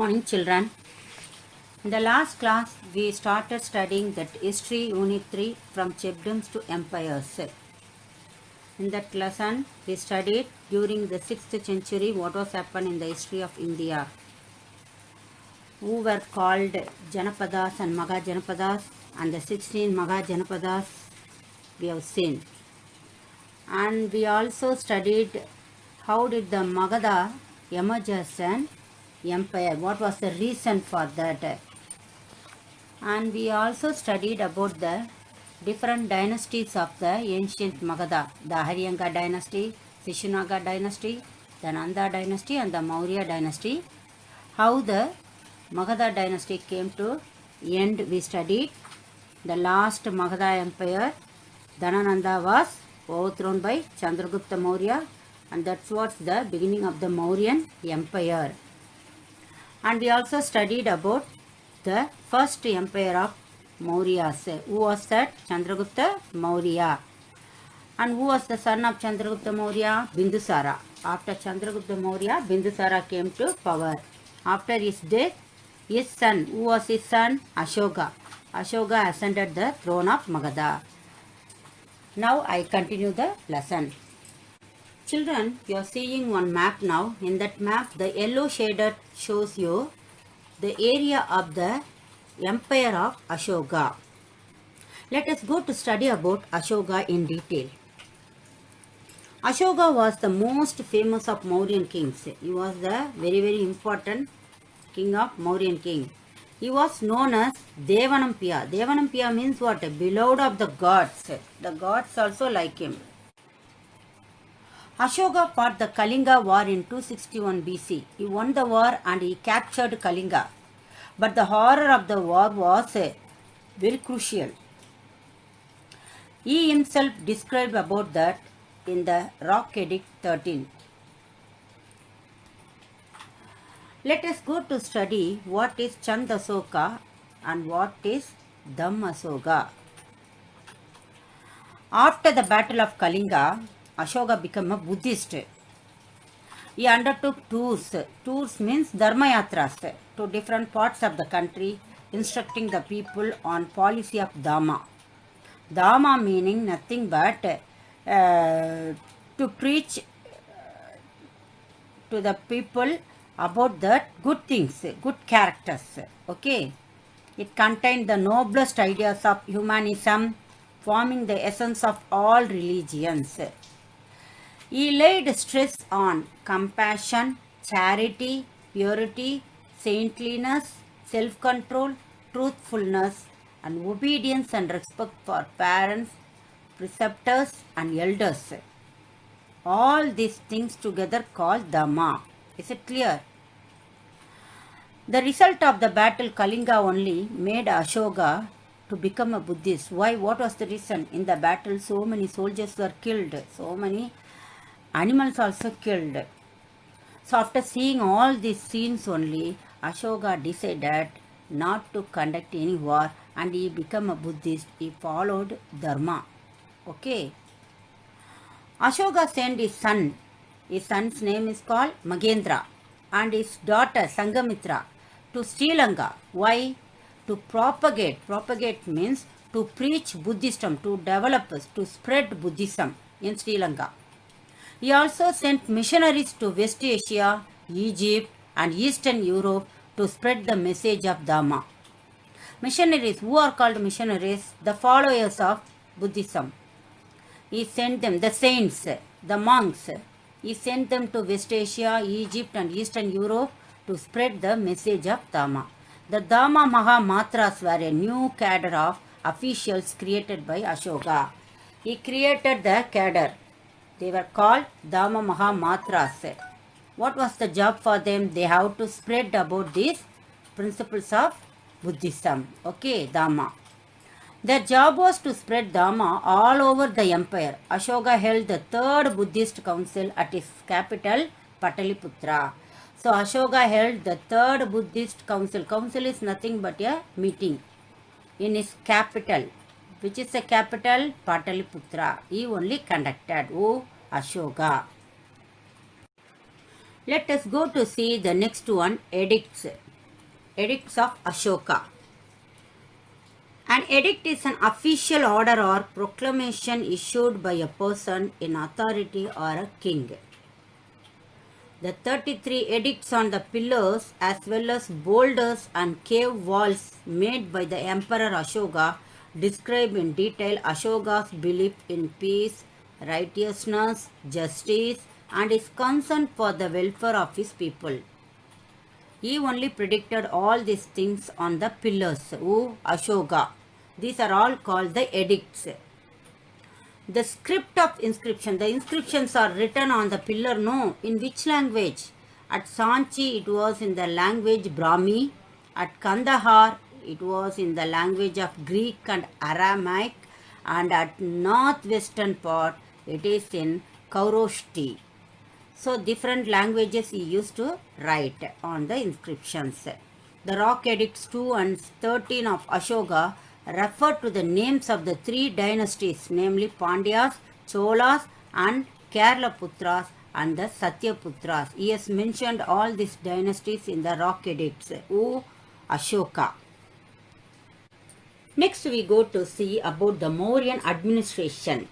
morning, children. In the last class, we started studying that history unit 3 from chiefdoms to empires. In that lesson, we studied during the 6th century what was happened in the history of India, who were called Janapadas and Magajanapadas, and the 16 Magajanapadas we have seen. And we also studied how did the Magadha emerge as an empire, what was the reason for that. And we also studied about the different dynasties of the ancient Magadha, the Haryanga dynasty, Sishunaga dynasty, the Nanda dynasty and the Maurya dynasty. How the Magadha dynasty came to end, we studied. The last Magadha empire, Dhanananda, was overthrown by Chandragupta Maurya, and that was the beginning of the Mauryan empire. And we also studied about the first empire of Mauryas. Who was that? Chandragupta Maurya. And who was the son of Chandragupta Maurya? Bindusara. After Chandragupta Maurya, Bindusara came to power. After his death, his son, who was his son? Ashoka. Ashoka ascended the throne of Magadha. Now I continue the lesson. Children, you are seeing one map now. In that map, the yellow shaded shows you the area of the empire of Ashoka. Let us go to study about Ashoka in detail. Ashoka was the most famous of Mauryan kings. He was the very important king of Mauryan king. He was known as Devanampiya. Devanampiya means what? Beloved of the gods. The gods also like him. Ashoka fought the Kalinga war in 261 BC. He won the war and he captured Kalinga. But the horror of the war was very crucial. He himself described about that in the Rock Edict 13. Let us go to study what is Chand Asoka and what is Dham Asoka. After the battle of Kalinga, Ashoka became a Buddhist. He undertook tours. Tours means dharma yatras to different parts of the country, instructing the people on policy of Dhamma. Dhamma meaning nothing but to preach to the people about the good things, good characters. Okay. It contained the noblest ideas of humanism, forming the essence of all religions. He laid stress on compassion, charity, purity, saintliness, self-control, truthfulness, and obedience and respect for parents, preceptors, and elders. All these things together called Dhamma. Is it clear? The result of the battle Kalinga only made Ashoka to become a Buddhist. Why? What was the reason? In the battle, so many soldiers were killed. So many animals also killed. So after seeing all these scenes only, Ashoka decided not to conduct any war and he became a Buddhist. He followed Dharma. Okay. Ashoka sent his son. His son's name is called Magendra and his daughter Sangamitra to Sri Lanka. Why? To propagate. Propagate means to preach Buddhism, to develop, to spread Buddhism in Sri Lanka. He also sent missionaries to West Asia, Egypt and Eastern Europe to spread the message of Dhamma. Missionaries, who are called missionaries? The followers of Buddhism. He sent them, the saints, the monks. He sent them to West Asia, Egypt and Eastern Europe to spread the message of Dhamma. The Dhamma Mahamatras were a new cadre of officials created by Ashoka. He created the cadre. They were called Dhamma Mahamatras. What was the job for them? They have to spread about these principles of Buddhism. Okay, Dhamma. Their job was to spread Dhamma all over the empire. Ashoka held the third Buddhist council at his capital, Pataliputra. So Ashoka held the third Buddhist council. Council is nothing but a meeting in his capital. Which is the capital? Pataliputra. He only conducted. Oh, Ashoka. Let us go to see the next one, edicts. Edicts of Ashoka. An edict is an official order or proclamation issued by a person in authority or a king. The 33 edicts on the pillars as well as boulders and cave walls made by the Emperor Ashoka describe in detail Ashoka's belief in peace, righteousness, justice, and his concern for the welfare of his people. He only predicted all these things on the pillars. Ashoka. These are all called the edicts. The script of inscription. The inscriptions are written on the pillar. No. In which language? At Sanchi it was in the language Brahmi. At Kandahar it was in the language of Greek and Aramaic. And at northwestern part it is in Kharoshthi. So different languages he used to write on the inscriptions. The rock edicts 2 and 13 of Ashoka refer to the names of the three dynasties, namely Pandyas, Cholas and Keralaputras and the Satyaputras. He has mentioned all these dynasties in the rock edicts. Ashoka. Next we go to see about the Mauryan administration.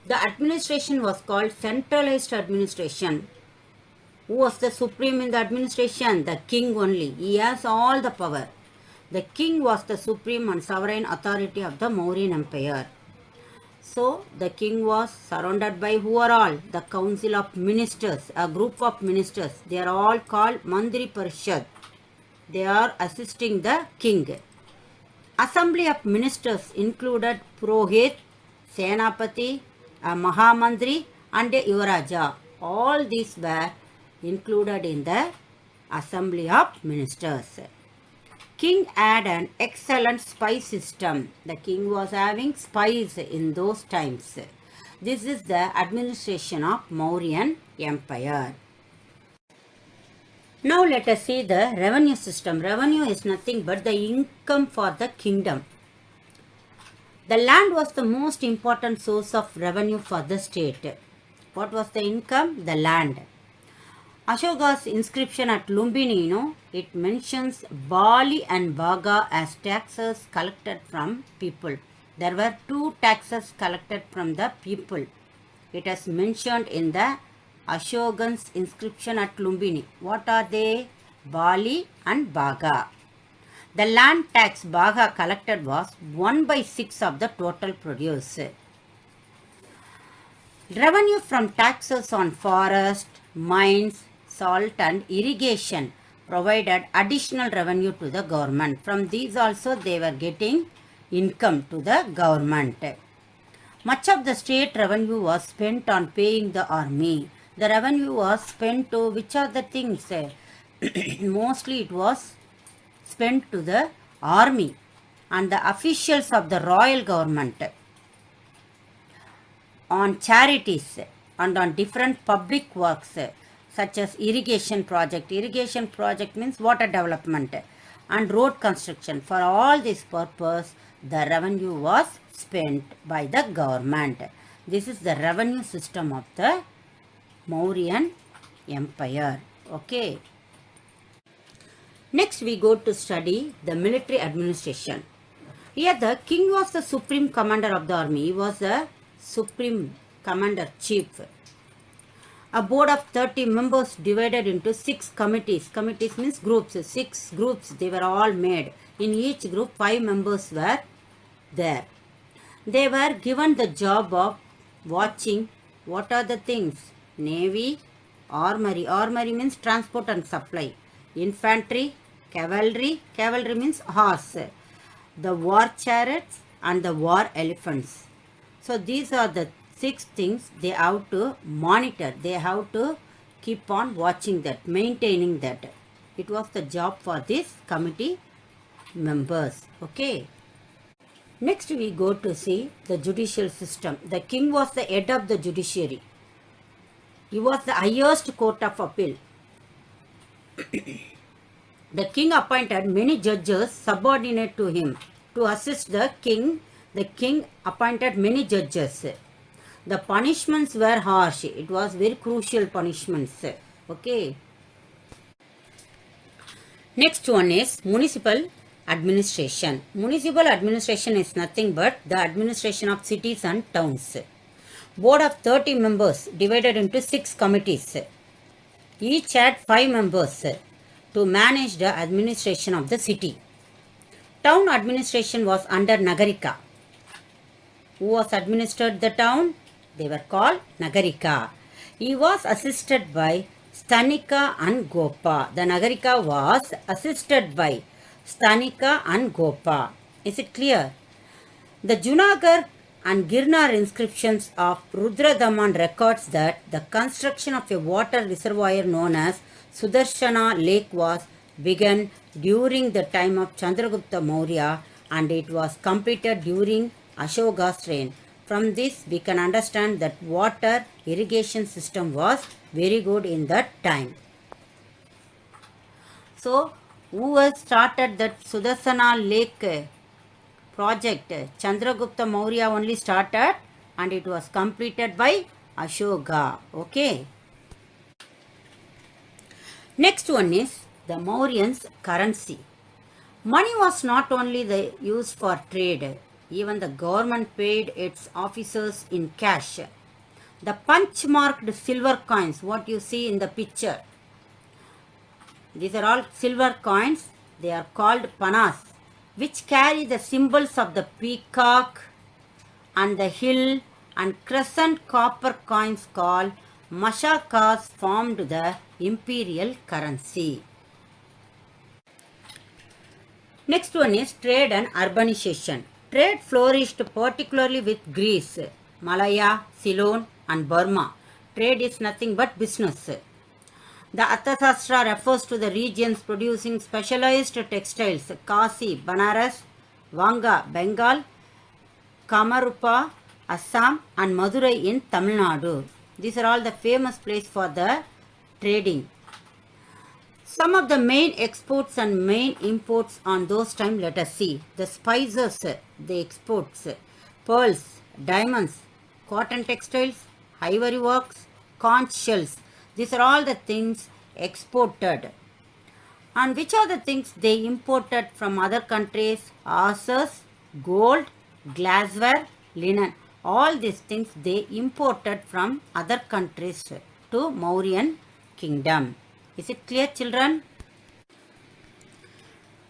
The administration was called centralized administration. Who was the supreme in the administration? The king only. He has all the power. The king was the supreme and sovereign authority of the Mauryan Empire. So, the king was surrounded by who are all? The council of ministers, a group of ministers. They are all called Mandri Parishad. They are assisting the king. Assembly of ministers included Purohit, Senapati, a Mahamandri and a Yuvaraja. All these were included in the assembly of ministers. King had an excellent spy system. The king was having spies in those times. This is the administration of Mauryan Empire. Now let us see the revenue system. Revenue is nothing but the income for the kingdom. The land was the most important source of revenue for the state. What was the income? The land. Ashoka's inscription at Lumbini, it mentions Bali and Baga as taxes collected from people. There were two taxes collected from the people. It is mentioned in the Ashokan's inscription at Lumbini. What are they? Bali and Baga. The land tax Baga collected was 1/6 of the total produce. Revenue from taxes on forest, mines, salt and irrigation provided additional revenue to the government. From these also they were getting income to the government. Much of the state revenue was spent on paying the army. The revenue was spent to which are the things? Mostly it was spent to the army and the officials of the royal government, on charities and on different public works such as irrigation project. Irrigation project means water development and road construction. For all this purpose, the revenue was spent by the government. This is the revenue system of the Mauryan Empire. Okay. Next we go to study the military administration. Here the king was the supreme commander of the army. He was the supreme commander chief. A board of 30 members divided into 6 committees. Committees means groups. 6 groups they were all made. In each group 5 members were there. They were given the job of watching what are the things? Navy, armory. Armory means transport and supply. Infantry, cavalry. Cavalry means horse. The war chariots and the war elephants. So these are the 6 things they have to monitor. They have to keep on watching that, maintaining that. It was the job for this committee members. Okay. Next we go to see the judicial system. The king was the head of the judiciary. He was the highest court of appeal. The king appointed many judges subordinate to him. To assist the king appointed many judges. The punishments were harsh. It was very crucial punishments. Okay. Next one is municipal administration. Municipal administration is nothing but the administration of cities and towns. Board of 30 members divided into 6 committees. Each had 5 members to manage the administration of the city. Town administration was under Nagarika. Who was administered the town? They were called Nagarika. He was assisted by Stanika and Gopa. The Nagarika was assisted by Stanika and Gopa. Is it clear? The Junagar and Girnar inscriptions of Rudradaman records that the construction of a water reservoir known as Sudarshana Lake was begun during the time of Chandragupta Maurya and it was completed during Ashoka's reign. From this we can understand that water irrigation system was very good in that time. So, who has started that Sudarshana Lake project? Chandragupta Maurya only started and it was completed by Ashoka. Okay. Next one is the Mauryans' currency. Money was not only used for trade, even the government paid its officers in cash. The punch marked silver coins, what you see in the picture, these are all silver coins, they are called panas, which carry the symbols of the peacock and the hill and crescent copper coins called mashakas formed the imperial currency. Next one is trade and urbanization. Trade flourished particularly with Greece, Malaya, Ceylon and Burma. Trade is nothing but business. The Arthashastra refers to the regions producing specialized textiles, Kasi, Banaras, Vanga, Bengal, Kamarupa, Assam and Madurai in Tamil Nadu. These are all the famous places for the trading. Some of the main exports and main imports on those time, let us see. The spices, the exports, pearls, diamonds, cotton textiles, ivory works, conch shells. These are all the things exported. And which are the things they imported from other countries? Horses, gold, glassware, linen. All these things they imported from other countries to Mauryan kingdom. Is it clear, children?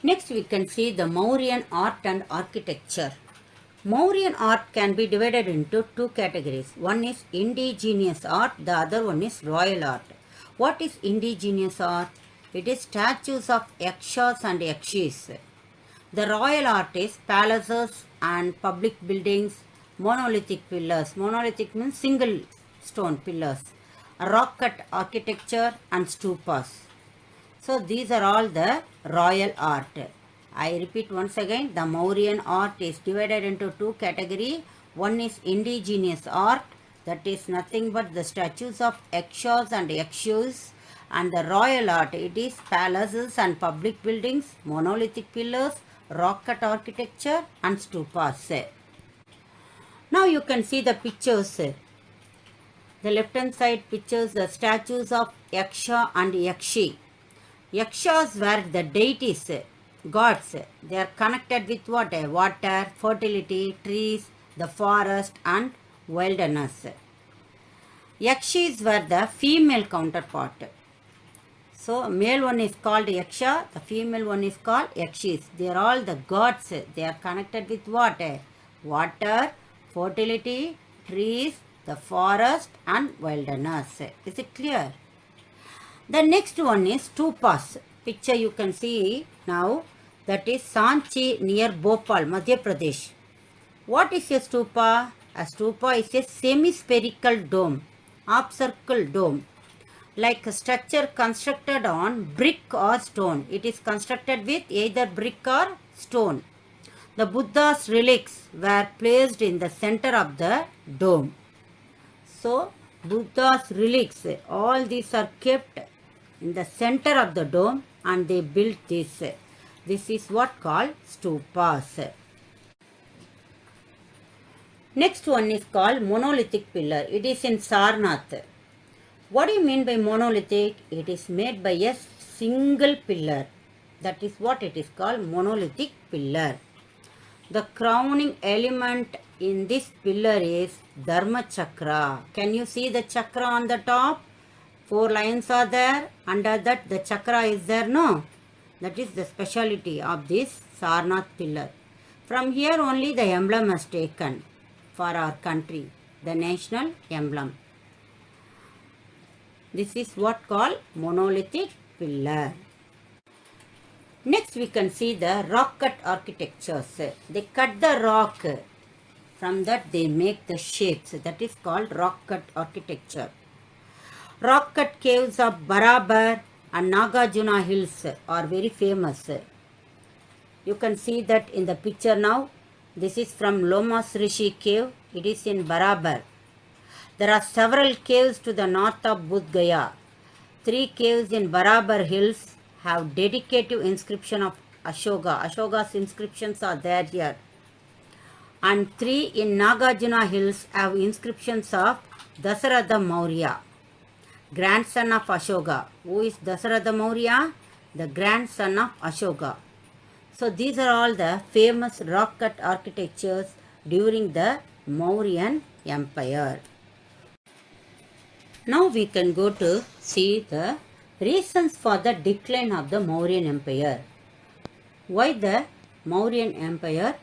Next we can see the Mauryan art and architecture. Mauryan art can be divided into 2 categories. One is indigenous art, the other one is royal art. What is indigenous art? It is statues of yakshas and yakshis. The royal art is palaces and public buildings, monolithic pillars. Monolithic means single stone pillars. Rock cut architecture and stupas. So these are all the royal art. I repeat once again, the Mauryan art is divided into 2 categories. One is indigenous art, that is nothing but the statues of yakshas and yakshus, and the royal art, it is palaces and public buildings, monolithic pillars, rock cut architecture and stupas. Now you can see the pictures. The left hand side pictures the statues of Yaksha and Yakshi. Yakshas were the deities, gods. They are connected with what? Water, fertility, trees, the forest and wilderness. Yakshis were the female counterpart. So male one is called Yaksha, the female one is called Yakshis. They are all the gods. They are connected with what? Water, fertility, trees, the forest and wilderness. Is it clear? The next one is stupas. Picture you can see now, that is Sanchi near Bhopal, Madhya Pradesh. What is a stupa? A stupa is a semi-spherical dome, half-circle dome, like a structure constructed on brick or stone. It is constructed with either brick or stone. The Buddha's relics were placed in the center of the dome. So, Buddha's relics, all these are kept in the center of the dome and they built this. This is what called stupas. Next one is called monolithic pillar. It is in Sarnath. What do you mean by monolithic? It is made by a single pillar. That is what it is called, monolithic pillar. The crowning element in this pillar is Dharma Chakra. Can you see the chakra on the top? 4 lines are there. Under that the chakra is there, no? That is the speciality of this Sarnath pillar. From here only the emblem is taken for our country, the national emblem. This is what called monolithic pillar. Next we can see the rock cut architectures. They cut the rock. From that they make the shapes. That is called rock cut architecture. Rock cut caves of Barabar and Nagarjuna hills are very famous. You can see that in the picture now. This is from Lomas Rishi cave. It is in Barabar. There are several caves to the north of Bodh Gaya. 3 caves in Barabar hills have dedicative inscription of Ashoka. Ashoka's inscriptions are there here. And 3 in Nagarjuna hills have inscriptions of Dasaratha Maurya, grandson of Ashoka. Who is Dasaratha Maurya? The grandson of Ashoka. So these are all the famous rock cut architectures during the Mauryan Empire. Now we can go to see the reasons for the decline of the Mauryan Empire. Why the Mauryan Empire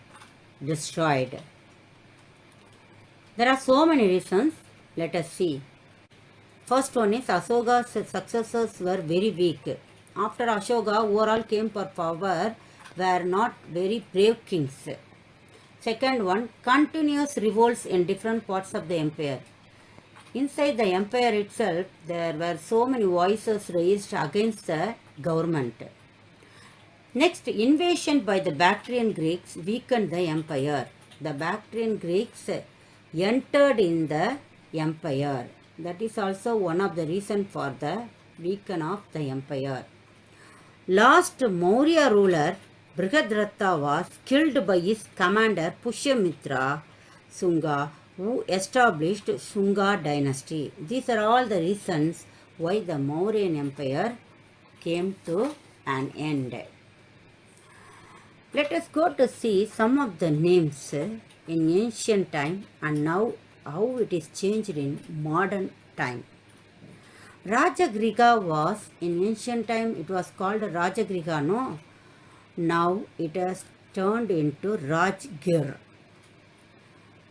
destroyed? There are so many reasons. Let us see. First one is Ashoka's successors were very weak. After Ashoka, overall came for power were not very brave kings. Second one, continuous revolts in different parts of the empire. Inside the empire itself, there were so many voices raised against the government. Next, invasion by the Bactrian Greeks weakened the empire. The Bactrian Greeks entered in the empire. That is also one of the reasons for the weakening of the empire. Last Maurya ruler Brihadratha was killed by his commander Pushyamitra Shunga, who established Shunga dynasty. These are all the reasons why the Mauryan Empire came to an end. Let us go to see some of the names in ancient time and now how it is changed in modern time. Rajagriha was, in ancient time it was called Rajagriha, no? Now it has turned into Rajgir.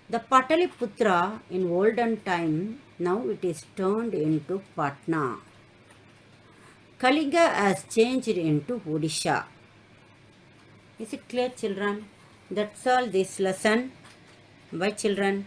The Pataliputra in olden time, now it is turned into Patna. Kaliga has changed into Odisha. Is it clear, children? That's all this lesson. Bye, children.